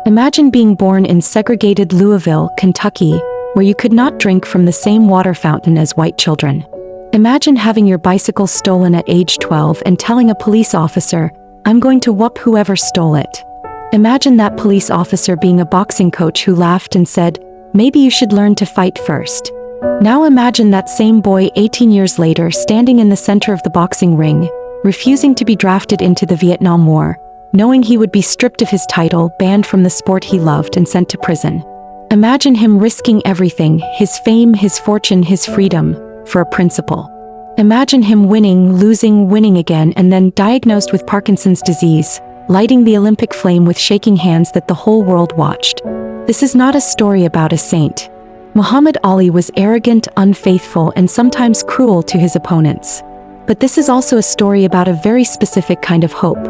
Imagine being born in segregated Louisville, Kentucky, where you could not drink from the same water fountain as white children. Imagine having your bicycle stolen at age 12 and telling a police officer, "I'm going to whoop whoever stole it." Imagine that police officer being a boxing coach who laughed and said, "Maybe you should learn to fight first." Now imagine that same boy 18 years later standing in the center of the boxing ring, refusing to be drafted into the Vietnam War, knowing he would be stripped of his title, banned from the sport he loved, and sent to prison. Imagine him risking everything, his fame, his fortune, his freedom, for a principle. Imagine him winning, losing, winning again, and then diagnosed with Parkinson's disease, lighting the Olympic flame with shaking hands that the whole world watched. This is not a story about a saint. Muhammad Ali was arrogant, unfaithful, and sometimes cruel to his opponents. But this is also a story about a very specific kind of hope.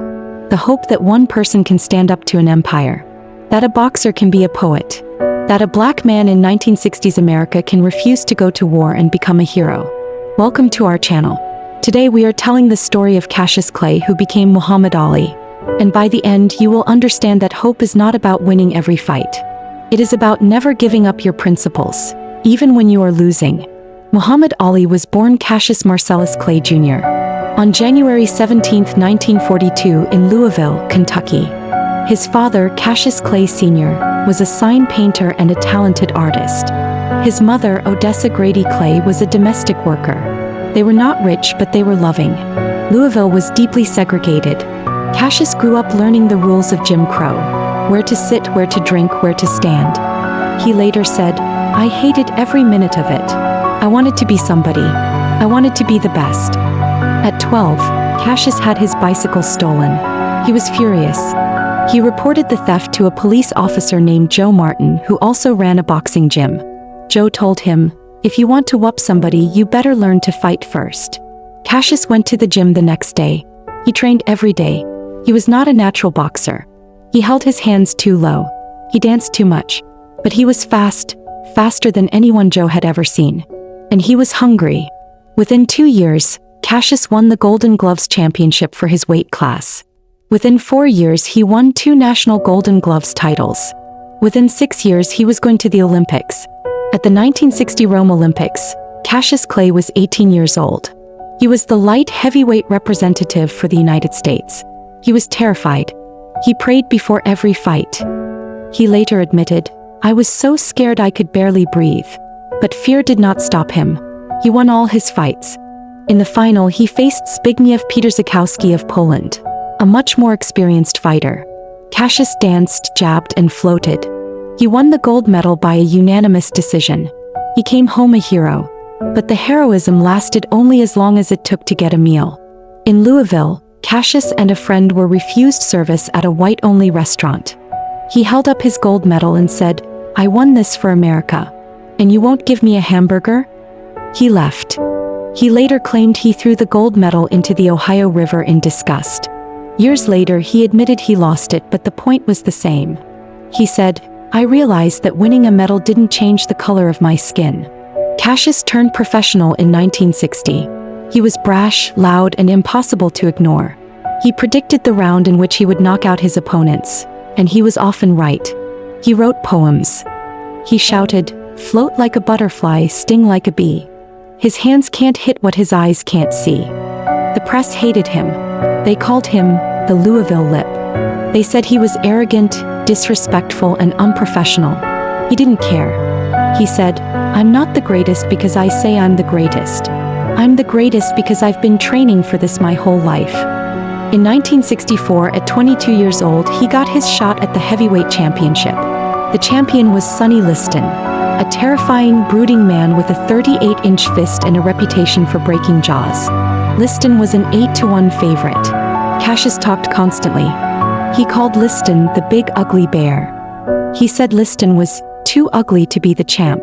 The hope that one person can stand up to an empire. That a boxer can be a poet. That a black man in 1960s America can refuse to go to war and become a hero. Welcome to our channel. Today we are telling the story of Cassius Clay, who became Muhammad Ali. And by the end you will understand that hope is not about winning every fight. It is about never giving up your principles, even when you are losing. Muhammad Ali was born Cassius Marcellus Clay Jr. on January 17, 1942 in Louisville, Kentucky. His father, Cassius Clay Sr., was a sign painter and a talented artist. His mother, Odessa Grady Clay, was a domestic worker. They were not rich, but they were loving. Louisville was deeply segregated. Cassius grew up learning the rules of Jim Crow: where to sit, where to drink, where to stand. He later said, "I hated every minute of it. I wanted to be somebody. I wanted to be the best." At 12, Cassius had his bicycle stolen. He was furious. He reported the theft to a police officer named Joe Martin, who also ran a boxing gym. Joe told him, "If you want to whoop somebody, you better learn to fight first." Cassius went to the gym the next day. He trained every day. He was not a natural boxer. He held his hands too low. He danced too much. But he was fast, faster than anyone Joe had ever seen. And he was hungry. Within 2 years, Cassius won the Golden Gloves championship for his weight class. Within 4 years, he won 2 national Golden Gloves titles. Within 6 years, he was going to the Olympics. At the 1960 Rome Olympics, Cassius Clay was 18 years old. He was the light heavyweight representative for the United States. He was terrified. He prayed before every fight. He later admitted, "I was so scared I could barely breathe." But fear did not stop him. He won all his fights. In the final, he faced Zbigniew Pietrzakowski of Poland, a much more experienced fighter. Cassius danced, jabbed, and floated. He won the gold medal by a unanimous decision. He came home a hero. But the heroism lasted only as long as it took to get a meal. In Louisville, Cassius and a friend were refused service at a white-only restaurant. He held up his gold medal and said, "I won this for America. And you won't give me a hamburger?" He left. He later claimed he threw the gold medal into the Ohio River in disgust. Years later, he admitted he lost it, but the point was the same. He said, "I realized that winning a medal didn't change the color of my skin." Cassius turned professional in 1960. He was brash, loud, and impossible to ignore. He predicted the round in which he would knock out his opponents, and he was often right. He wrote poems. He shouted, "Float like a butterfly, sting like a bee. His hands can't hit what his eyes can't see." The press hated him. They called him the Louisville Lip. They said he was arrogant, disrespectful, and unprofessional. He didn't care. He said, "I'm not the greatest because I say I'm the greatest. I'm the greatest because I've been training for this my whole life." In 1964, at 22 years old, he got his shot at the heavyweight championship. The champion was Sonny Liston, a terrifying, brooding man with a 38-inch fist and a reputation for breaking jaws. Liston was an 8-1 favorite. Cassius talked constantly. He called Liston the big ugly bear. He said Liston was too ugly to be the champ.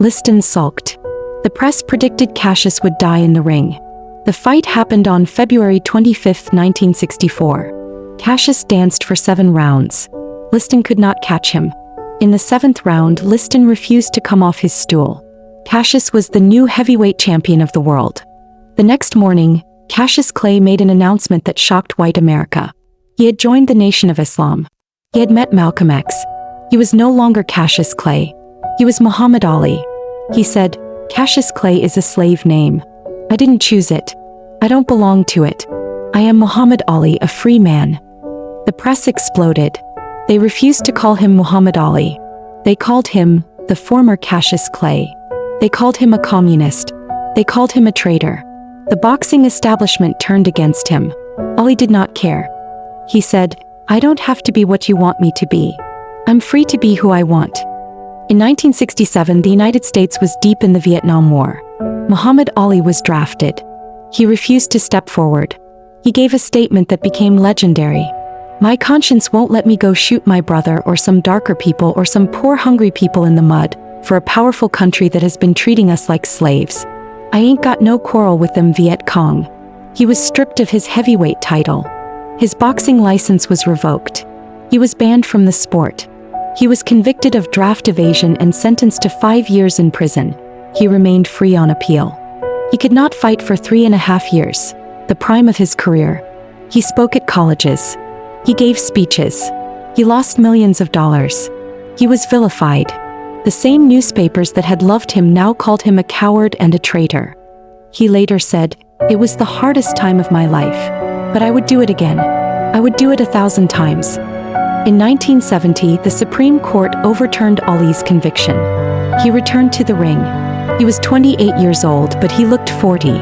Liston sulked. The press predicted Cassius would die in the ring. The fight happened on February 25, 1964. Cassius danced for 7 rounds. Liston could not catch him. In the 7th round, Liston refused to come off his stool. Cassius was the new heavyweight champion of the world. The next morning, Cassius Clay made an announcement that shocked white America. He had joined the Nation of Islam. He had met Malcolm X. He was no longer Cassius Clay. He was Muhammad Ali. He said, "Cassius Clay is a slave name. I didn't choose it. I don't belong to it. I am Muhammad Ali, a free man." The press exploded. They refused to call him Muhammad Ali. They called him the former Cassius Clay. They called him a communist. They called him a traitor. The boxing establishment turned against him. Ali did not care. He said, "I don't have to be what you want me to be. I'm free to be who I want." In 1967, the United States was deep in the Vietnam War. Muhammad Ali was drafted. He refused to step forward. He gave a statement that became legendary. "My conscience won't let me go shoot my brother or some darker people or some poor hungry people in the mud for a powerful country that has been treating us like slaves. I ain't got no quarrel with them Viet Cong." He was stripped of his heavyweight title. His boxing license was revoked. He was banned from the sport. He was convicted of draft evasion and sentenced to 5 years in prison. He remained free on appeal. He could not fight for 3.5 years, the prime of his career. He spoke at colleges. He gave speeches. He lost millions of dollars. He was vilified. The same newspapers that had loved him now called him a coward and a traitor. He later said, "It was the hardest time of my life, but I would do it again. I would do it 1,000 times." In 1970, the Supreme Court overturned Ali's conviction. He returned to the ring. He was 28 years old, but he looked 40.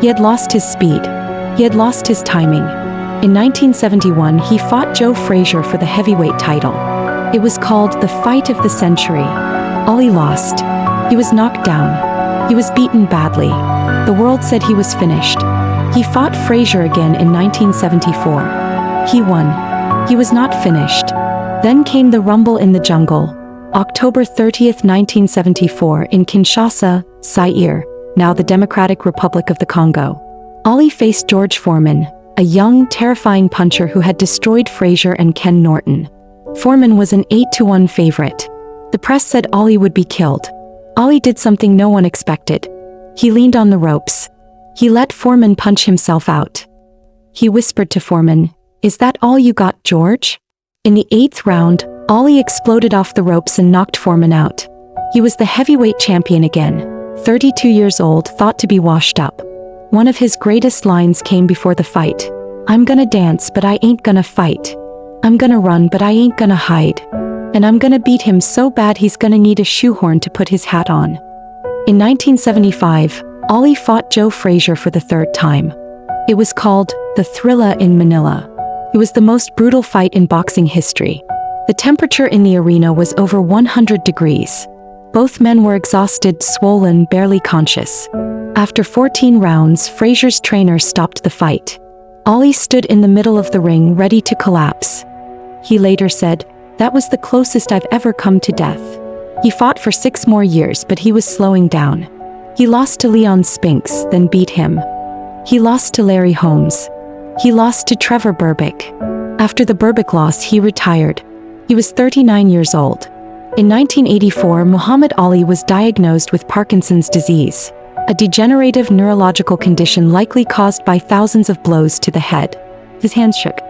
He had lost his speed. He had lost his timing. In 1971, he fought Joe Frazier for the heavyweight title. It was called the fight of the century. Ali lost. He was knocked down. He was beaten badly. The world said he was finished. He fought Frazier again in 1974. He won. He was not finished. Then came the Rumble in the Jungle, October 30th, 1974 in Kinshasa, Zaire, now the Democratic Republic of the Congo. Ali faced George Foreman, a young, terrifying puncher who had destroyed Frazier and Ken Norton. Foreman was an 8-1 favorite. The press said Ali would be killed. Ali did something no one expected. He leaned on the ropes. He let Foreman punch himself out. He whispered to Foreman, "Is that all you got, George?" In the 8th round, Ali exploded off the ropes and knocked Foreman out. He was the heavyweight champion again, 32 years old, thought to be washed up. One of his greatest lines came before the fight. "I'm gonna dance, but I ain't gonna fight. I'm gonna run, but I ain't gonna hide. And I'm gonna beat him so bad he's gonna need a shoehorn to put his hat on." In 1975, Ali fought Joe Frazier for the 3rd time. It was called the Thrilla in Manila. It was the most brutal fight in boxing history. The temperature in the arena was over 100 degrees. Both men were exhausted, swollen, barely conscious. After 14 rounds, Frazier's trainer stopped the fight. Ali stood in the middle of the ring, ready to collapse. He later said, "That was the closest I've ever come to death." He fought for 6 more years, but he was slowing down. He lost to Leon Spinks, then beat him. He lost to Larry Holmes. He lost to Trevor Berbick. After the Berbick loss, he retired. He was 39 years old. In 1984, Muhammad Ali was diagnosed with Parkinson's disease, a degenerative neurological condition likely caused by thousands of blows to the head. His hands shook.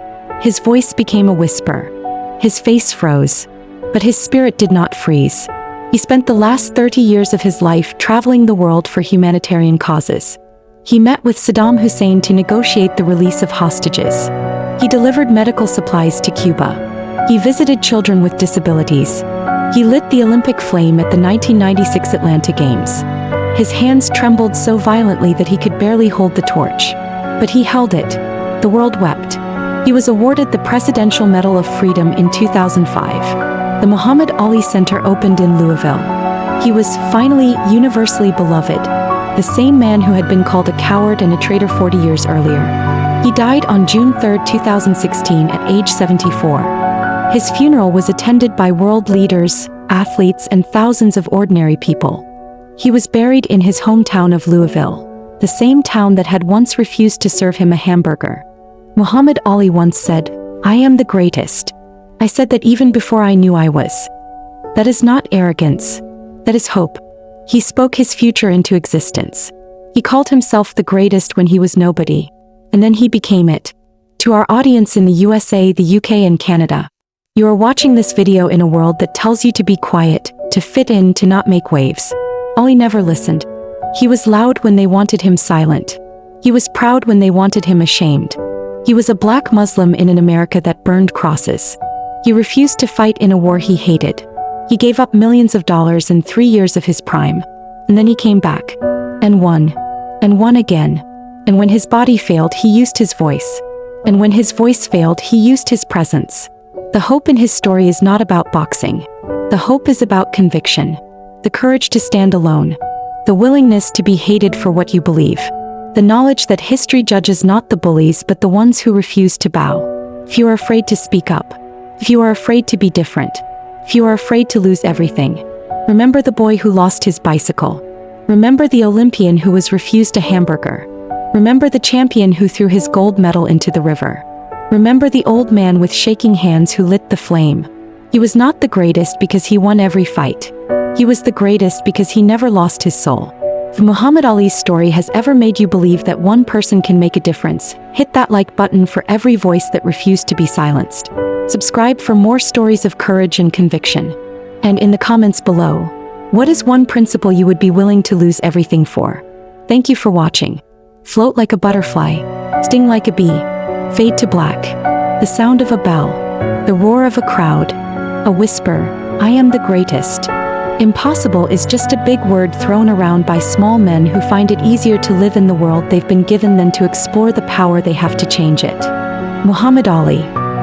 His voice became a whisper. His face froze. But his spirit did not freeze. He spent the last 30 years of his life traveling the world for humanitarian causes. He met with Saddam Hussein to negotiate the release of hostages. He delivered medical supplies to Cuba. He visited children with disabilities. He lit the Olympic flame at the 1996 Atlanta Games. His hands trembled so violently that he could barely hold the torch. But he held it. The world wept. He was awarded the Presidential Medal of Freedom in 2005. The Muhammad Ali Center opened in Louisville. He was finally universally beloved. The same man who had been called a coward and a traitor 40 years earlier. He died on June 3, 2016 at age 74. His funeral was attended by world leaders, athletes, and thousands of ordinary people. He was buried in his hometown of Louisville, the same town that had once refused to serve him a hamburger. Muhammad Ali once said, "I am the greatest. I said that even before I knew I was." That is not arrogance. That is hope. He spoke his future into existence. He called himself the greatest when he was nobody, and then he became it. To our audience in the USA, the UK, and Canada, You are watching this video in a world that tells you to be quiet, to fit in, to not make waves. Ali never listened. He was loud when they wanted him silent. He was proud when they wanted him ashamed. He was a black Muslim in an America that burned crosses. He refused to fight in a war he hated. He gave up millions of dollars and 3 years of his prime. And then he came back. And won. And won again. And when his body failed, he used his voice. And when his voice failed, he used his presence. The hope in his story is not about boxing. The hope is about conviction. The courage to stand alone. The willingness to be hated for what you believe. The knowledge that history judges not the bullies but the ones who refuse to bow. If you are afraid to speak up. If you are afraid to be different. If you are afraid to lose everything. Remember the boy who lost his bicycle. Remember the Olympian who was refused a hamburger. Remember the champion who threw his gold medal into the river. Remember the old man with shaking hands who lit the flame. He was not the greatest because he won every fight. He was the greatest because he never lost his soul. If Muhammad Ali's story has ever made you believe that one person can make a difference, hit that like button for every voice that refused to be silenced. Subscribe for more stories of courage and conviction. And in the comments below, what is one principle you would be willing to lose everything for? Thank you for watching. Float like a butterfly, sting like a bee, fade to black, the sound of a bell, the roar of a crowd, a whisper, I am the greatest. Impossible is just a big word thrown around by small men who find it easier to live in the world they've been given than to explore the power they have to change it. Muhammad Ali.